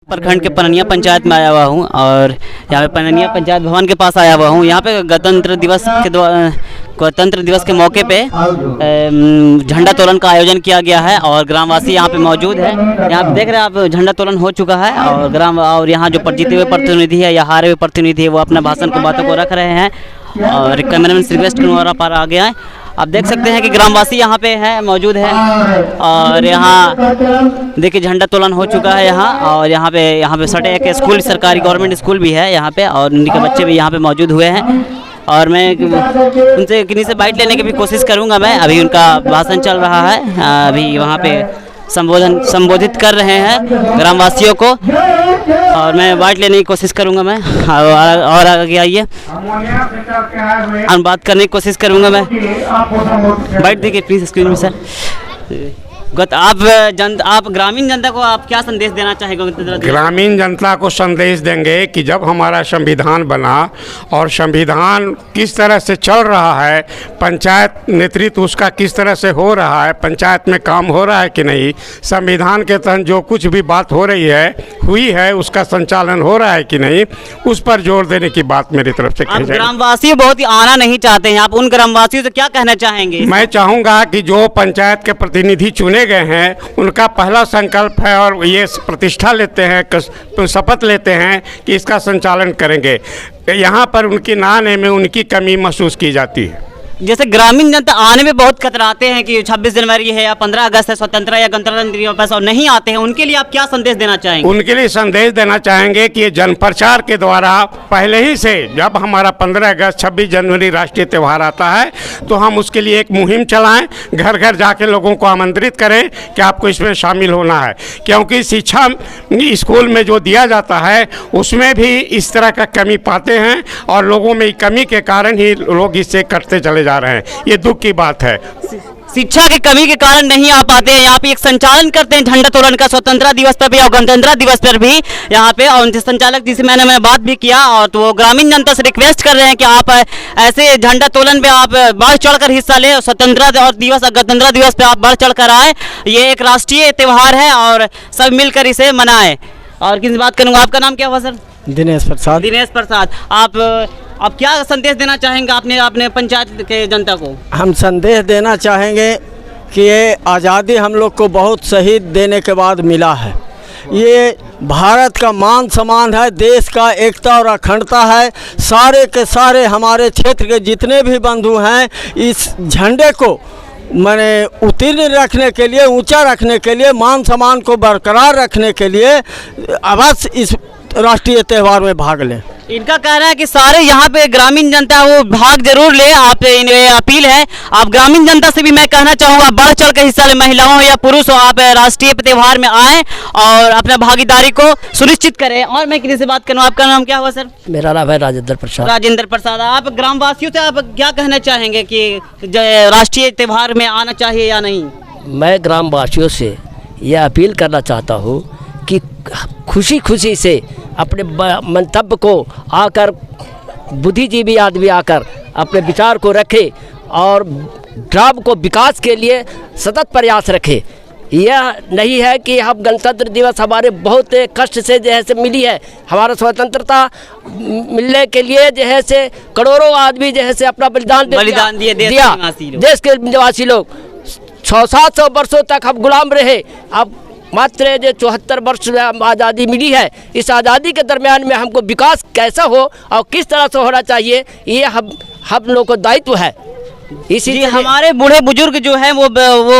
प्रखंड के पननिया पंचायत में आया हुआ हूँ और यहाँ पे पननिया पंचायत भवन के पास आया हुआ हूँ। यहाँ पे गणतंत्र दिवस के मौके पे झंडा तोलन का आयोजन किया गया है और ग्रामवासी यहाँ पे मौजूद है। यहाँ पे देख रहे हैं आप, झंडा तोलन हो चुका है और यहाँ जो जीते हुए प्रतिनिधि है या हारे हुए प्रतिनिधि है वो अपना भाषण को बातों को रख रहे हैं और कैमरामैन रिक्वेस्ट करवा पर आ गया है। आप देख सकते हैं कि ग्रामवासी यहाँ पे है मौजूद है और यहाँ देखिए झंडा तोलन हो चुका है यहाँ। और यहाँ पे सटे एक स्कूल, सरकारी गवर्नमेंट स्कूल भी है यहाँ पे और उनके बच्चे भी यहाँ पे मौजूद हुए हैं और मैं उनसे किन्हीं से बाइट लेने की भी कोशिश करूँगा। मैं अभी उनका भाषण चल रहा है, अभी वहाँ पे संबोधित कर रहे हैं ग्रामवासियों को और मैं बाइट लेने की कोशिश करूंगा। मैं और आगे आइए, हम बात करने की कोशिश करूंगा। मैं बाइट देखिए प्लीज स्क्रीन में सर। आप ग्रामीण जनता को आप क्या संदेश देना चाहेंगे? ग्रामीण जनता को संदेश देंगे कि जब हमारा संविधान बना और संविधान किस तरह से चल रहा है, पंचायत नेतृत्व उसका किस तरह से हो रहा है, पंचायत में काम हो रहा है कि नहीं, संविधान के तहत जो कुछ भी बात हो रही है हुई है उसका संचालन हो रहा है कि नहीं, उस पर जोर देने की बात मेरी तरफ से कही जाए। ग्रामवासी बहुत ही आना नहीं चाहते हैं, आप उन ग्रामवासियों से क्या कहना चाहेंगे? मैं चाहूँगा कि जो पंचायत के प्रतिनिधि चुने गए हैं उनका पहला संकल्प है और ये प्रतिष्ठा लेते हैं, शपथ लेते हैं कि इसका संचालन करेंगे। यहाँ पर उनकी ना आने में उनकी कमी महसूस की जाती है। जैसे ग्रामीण जनता आने में बहुत कतराते हैं कि 26 जनवरी है या 15 अगस्त है, स्वतंत्रता या गणतंत्र दिवस और नहीं आते हैं, उनके लिए आप क्या संदेश देना चाहेंगे? उनके लिए संदेश देना चाहेंगे कि ये जन प्रचार के द्वारा पहले ही से जब हमारा 15 अगस्त 26 जनवरी राष्ट्रीय त्यौहार आता है तो हम उसके लिए एक मुहिम चलाएं, घर घर जाके लोगों को आमंत्रित करें कि आपको इसमें शामिल होना है, क्योंकि शिक्षा स्कूल में जो दिया जाता है उसमें भी इस तरह का कमी पाते हैं और लोगों में कमी के कारण ही लोग इससे कटते चले जा रहे हैं। ये दुख की बात है। शिक्षा की कमी के कारण नहीं आ पाते हैं। यहाँ पे एक संचालन करते हैं झंडा तोलन का, स्वतंत्रता दिवस पर भी और गणतंत्र दिवस पर भी यहाँ पे, और उनसे संचालक जी से मैंने बात भी किया और तो वो ग्रामीण जनता से रिक्वेस्ट कर रहे हैं कि आप ऐसे झंडा तोलन पे आप बढ़ चढ़कर हिस्सा लें, स्वतंत्रता दिवस और गणतंत्र दिवस पे आप बढ़ चढ़कर आए। ये एक राष्ट्रीय त्यौहार है और सब मिलकर इसे मनाएं। और किस बात करूँगा, आपका नाम क्या हुआ सर? दिनेश प्रसाद। दिनेश प्रसाद, आप क्या संदेश देना चाहेंगे अपने पंचायत के जनता को? हम संदेश देना चाहेंगे कि ये आज़ादी हम लोग को बहुत शहीद देने के बाद मिला है। ये भारत का मान सम्मान है, देश का एकता और अखंडता है। सारे के सारे हमारे क्षेत्र के जितने भी बंधु हैं इस झंडे को मैंने उत्तीर्ण रखने के लिए, ऊंचा रखने के लिए, मान सम्मान को बरकरार रखने के लिए अवश्य इस राष्ट्रीय त्यौहार में भाग लें। इनका कहना है कि सारे यहाँ पे ग्रामीण जनता वो भाग जरूर ले। आप अपील है, आप ग्रामीण जनता से भी मैं कहना चाहूँगा बढ़ चढ़ के हिस्सा ले, महिलाओं हो या पुरुष हो, आप राष्ट्रीय त्यौहार में आए और अपना भागीदारी को सुनिश्चित करें। और मैं किसी से बात करूँ, आपका नाम क्या हुआ सर? मेरा नाम है राजेंद्र प्रसाद। राजेंद्र प्रसाद, आप ग्रामवासियों से आप क्या कहना चाहेंगे कि राष्ट्रीय त्यौहार में आना चाहिए या नहीं? मैं ग्रामवासियों से यह अपील करना चाहता हूँ कि खुशी खुशी से अपने मंतव्य को आकर, बुद्धिजीवी आदमी आकर अपने विचार को रखे और ग्राम को विकास के लिए सतत प्रयास रखे। यह नहीं है कि हम गणतंत्र दिवस हमारे बहुत कष्ट से जैसे मिली है, हमारा स्वतंत्रता मिलने के लिए जैसे करोड़ों आदमी जैसे अपना बलिदान दिया देश के निवासी लोग। 600-700 वर्षों तक हम गुलाम रहे, अब मात्र जो 74 वर्ष आज़ादी मिली है, इस आज़ादी के दरमियान में हमको विकास कैसा हो और किस तरह से होना चाहिए, ये हम लोग को दायित्व है। इसीलिए हमारे बूढ़े बुजुर्ग जो हैं वो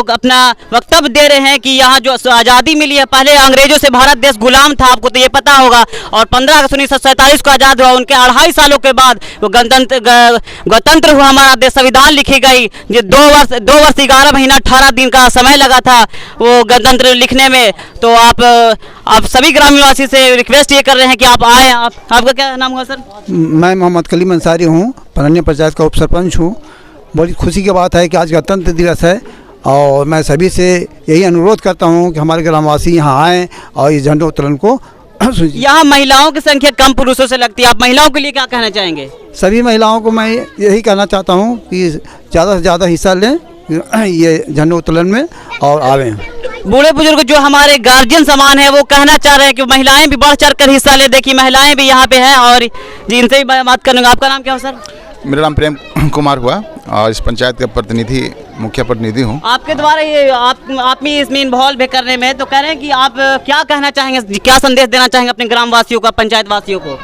अपना वक्तव्य दे रहे हैं कि यहाँ जो आज़ादी मिली है, पहले अंग्रेजों से भारत देश गुलाम था, आपको तो ये पता होगा, और 15 अगस्त 1947 को आज़ाद हुआ। उनके 2.5 सालों के बाद वो गणतंत्र हुआ हमारा देश, संविधान लिखी गई। जो 2 वर्ष 11 महीना 18 दिन का समय लगा था वो गणतंत्र लिखने में। तो आप सभी ग्रामीणवासी से रिक्वेस्ट ये कर रहे हैं कि आप आएँ। आपका क्या नाम हुआ सर? मैं मोहम्मद कलीम अंसारी हूँ, पननिया पंचायत का उप सरपंच हूँ। बड़ी खुशी की बात है कि आज गणतंत्र दिवस है और मैं सभी से यही अनुरोध करता हूं कि हमारे ग्रामवासी यहां आएं और इस झंडोत्तोलन को यहाँ महिलाओं की संख्या कम पुरुषों से लगती है, आप महिलाओं के लिए क्या कहना चाहेंगे? सभी महिलाओं को मैं यही कहना चाहता हूं कि ज़्यादा से ज़्यादा हिस्सा लें ये झंडोत्तोलन में और आवें। बूढ़े बुजुर्ग जो हमारे गार्जियन समान है वो कहना चाह रहे हैं कि महिलाएं भी बढ़ चढ़ कर हिस्सा ले। देखिए महिलाएं भी यहाँ पे हैं और जी इनसे भी बात करूँगा। आपका नाम क्या हो सर? मेरा नाम प्रेम कुमार हुआ और इस पंचायत का प्रतिनिधि, मुखिया प्रतिनिधि हूँ। आपके द्वारा ये आप भी इसमें इन्वॉल्व है करने में, तो कह रहे हैं कि आप क्या कहना चाहेंगे, क्या संदेश देना चाहेंगे अपने ग्राम वासियों को, पंचायत वासियों को?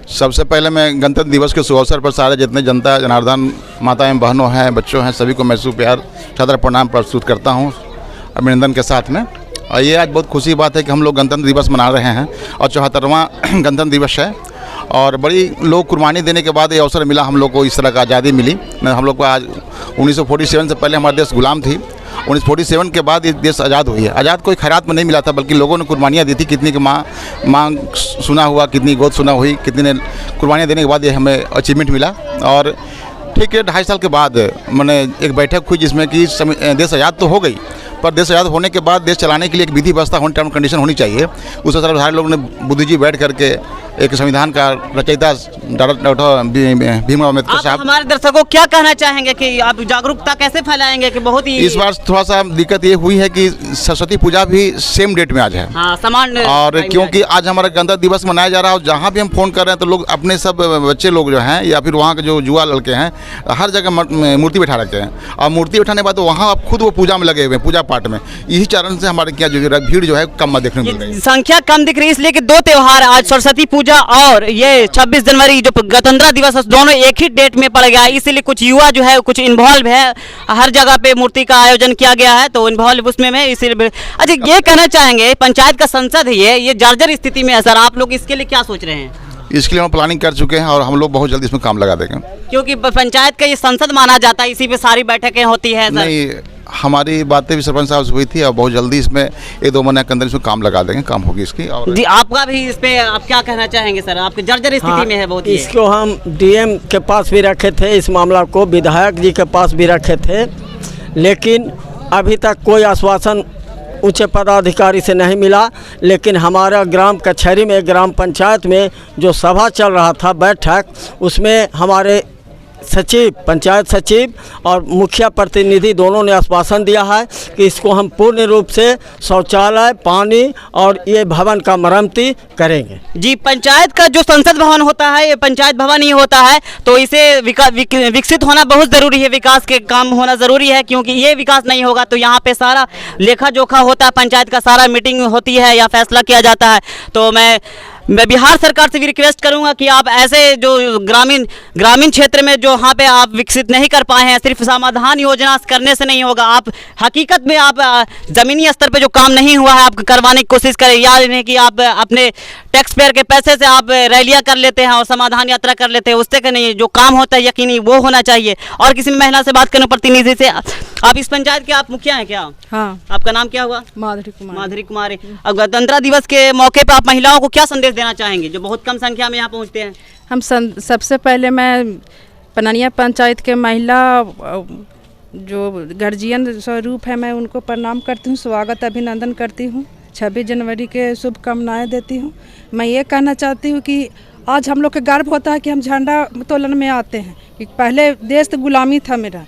सबसे पहले मैं गणतंत्र दिवस के शुभ अवसर पर सारे जितने जनता जनार्दन माताएं बहनों हैं बच्चों हैं सभी को मैं प्यार छात्र प्रणाम प्रस्तुत करता हूँ अभिनंदन के साथ में। और ये आज बहुत खुशी की बात है कि हम लोग गणतंत्र दिवस मना रहे हैं और 74वां गणतंत्र दिवस है और बड़ी लोग कुर्बानी देने के बाद ये अवसर मिला हम लोग को, इस तरह का आज़ादी मिली। हम लोग को आज 1947 से पहले हमारा देश गुलाम थी, 1947 के बाद ये देश आज़ाद हुई है। आज़ाद कोई खैरात में नहीं मिला था बल्कि लोगों ने कुर्बानियाँ दी थी। कितनी की मांग सुना हुआ, कितनी गोद सुना हुई, कितनी ने कुर्बानियाँ देने के बाद ये हमें अचीवमेंट मिला। और ठीक है 2.5 साल के बाद मैंने एक बैठक हुई जिसमें कि देश आज़ाद तो हो गई पर देश आज़ाद होने के बाद देश चलाने के लिए एक विधि व्यवस्था होनी, टर्म कंडीशन होनी चाहिए। उस अवसर पर सारे लोगों ने बुद्धिजीवी बैठ करके एक संविधान का रचयिता डॉक्टर भीमराव अम्बेडकर साहब। हमारे दर्शकों को क्या कहना चाहेंगे कि आप जागरूकता कैसे फैलाएंगे कि बहुत ही इस बार थोड़ा सा दिक्कत ये हुई है कि सरस्वती पूजा भी सेम डेट में आज है। हाँ, समान और क्योंकि आज हमारा गणतंत्र दिवस मनाया जा रहा है और जहाँ भी हम फ़ोन कर रहे हैं तो लोग अपने सब बच्चे लोग जो हैं या फिर वहाँ के जो युवा लड़के हैं हर जगह मूर्ति बैठा रखे हैं और मूर्ति बैठाने के बाद वहाँ अब खुद वो पूजा में लगे हुए हैं, पूजा पाठ में। यही कारण से हमारे क्या जो भीड़ जो है कम देखने को मिल रही है, संख्या कम दिख रही है। इसलिए कि 2 त्यौहार आज सरस्वती पूजा और ये 26 जनवरी जो गणतंत्र दिवस दोनों एक ही डेट में पड़ गया है, इसीलिए कुछ युवा जो है कुछ इन्वॉल्व है। हर जगह पे मूर्ति का आयोजन किया गया है तो इन्वॉल्व उसमें है इसीलिए। अच्छा ये कहना चाहेंगे पंचायत का संसद है ये जर्जर स्थिति में है सर, आप लोग इसके लिए क्या सोच रहे हैं? इसके लिए हम प्लानिंग कर चुके हैं और हम लोग बहुत जल्दी इसमें काम लगा देंगे। क्योंकि पंचायत का ये संसद माना जाता है, इसी पे सारी बैठकें होती है सर। नहीं, हमारी बातें भी सरपंच साहब से हुई थी और बहुत जल्दी इसमें 1-2 महीने के अंदर इसमें काम लगा देंगे, काम होगी इसकी। और जी आपका भी इस पे आप क्या कहना चाहेंगे सर? आपके जर्जर स्थिति में है बहुत। इसको हम डीएम के पास भी रखे थे, इस मामला को विधायक जी के पास भी रखे थे, लेकिन अभी तक कोई आश्वासन ऊंचे पदाधिकारी से नहीं मिला। लेकिन हमारा ग्राम कचहरी में ग्राम पंचायत में जो सभा चल रहा था बैठक, उसमें हमारे सचिव, पंचायत सचिव और मुखिया प्रतिनिधि दोनों ने आश्वासन दिया है कि इसको हम पूर्ण रूप से शौचालय, पानी और ये भवन का मरम्मती करेंगे। जी पंचायत का जो संसद भवन होता है ये पंचायत भवन ही होता है तो इसे विकसित होना बहुत ज़रूरी है, विकास के काम होना ज़रूरी है। क्योंकि ये विकास नहीं होगा तो यहाँ पे सारा लेखा जोखा होता है, पंचायत का सारा मीटिंग होती है या फैसला किया जाता है। तो मैं बिहार सरकार से भी रिक्वेस्ट करूंगा कि आप ऐसे जो ग्रामीण क्षेत्र में जो यहाँ पे आप विकसित नहीं कर पाए हैं, सिर्फ समाधान योजना करने से नहीं होगा। आप हकीकत में आप ज़मीनी स्तर पे जो काम नहीं हुआ है आप करवाने की कोशिश करें। याद नहीं कि आप अपने टैक्स पेयर के पैसे से आप रैलियाँ कर लेते हैं और समाधान यात्रा कर लेते हैं, उससे नहीं, जो काम होता है यकीनी वो होना चाहिए। और किसी महिला से बात करें, प्रतिनिधि से, आप इस पंचायत के आप मुखिया हैं क्या? हाँ। आपका नाम क्या हुआ? माधुरी कुमारी। अब गणतंत्र दिवस के मौके पर आप महिलाओं को क्या संदेश देना चाहेंगे जो बहुत कम संख्या में यहाँ पहुँचते हैं? हम सबसे पहले मैं पननिया पंचायत के महिला जो गार्जियन स्वरूप है मैं उनको प्रणाम करती हूँ, स्वागत अभिनंदन करती हूँ, 26 जनवरी के शुभकामनाएं देती हूँ। मैं ये कहना चाहती हूँ कि आज हम लोग का गर्व होता है कि हम झंडा तोलन में आते हैं, कि पहले देश तो गुलामी था मेरा।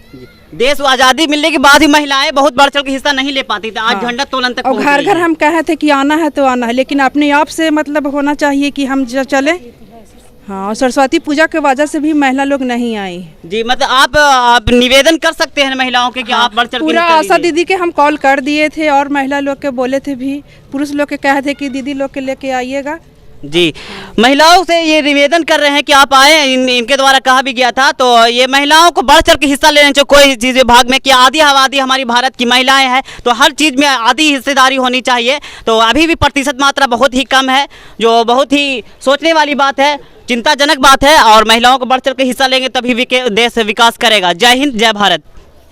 देश आज़ादी मिलने के बाद ही महिलाएं बहुत बढ़ चढ़ के हिस्सा नहीं ले पाती थी, आज झंडा तोलन तक और घर घर हम कहे थे कि आना है तो आना है, लेकिन अपने आप से मतलब होना चाहिए कि हम चले। हाँ, और सरस्वती पूजा के वजह से भी महिला लोग नहीं आई। जी मतलब आप निवेदन कर सकते हैं महिलाओं के कि आप बढ़ चढ़ के पूरा आशा दीदी के हम कॉल कर दिए थे और महिला लोग के बोले थे भी, पुरुष लोग के कहे थे कि दीदी लोग के लेके आइएगा। जी महिलाओं से ये निवेदन कर रहे हैं कि आप आए, इनके द्वारा कहा भी गया था। तो ये महिलाओं को बढ़ चढ़ के हिस्सा लेने चाहिए कोई चीज़ विभाग में, कि आधी आबादी हमारी भारत की महिलाएं हैं तो हर चीज़ में आधी हिस्सेदारी होनी चाहिए। तो अभी भी प्रतिशत मात्रा बहुत ही कम है, जो बहुत ही सोचने वाली बात है, चिंताजनक बात है। और महिलाओं को बढ़ चढ़ के हिस्सा लेंगे तभी देश विकास करेगा। जय हिंद, जय भारत।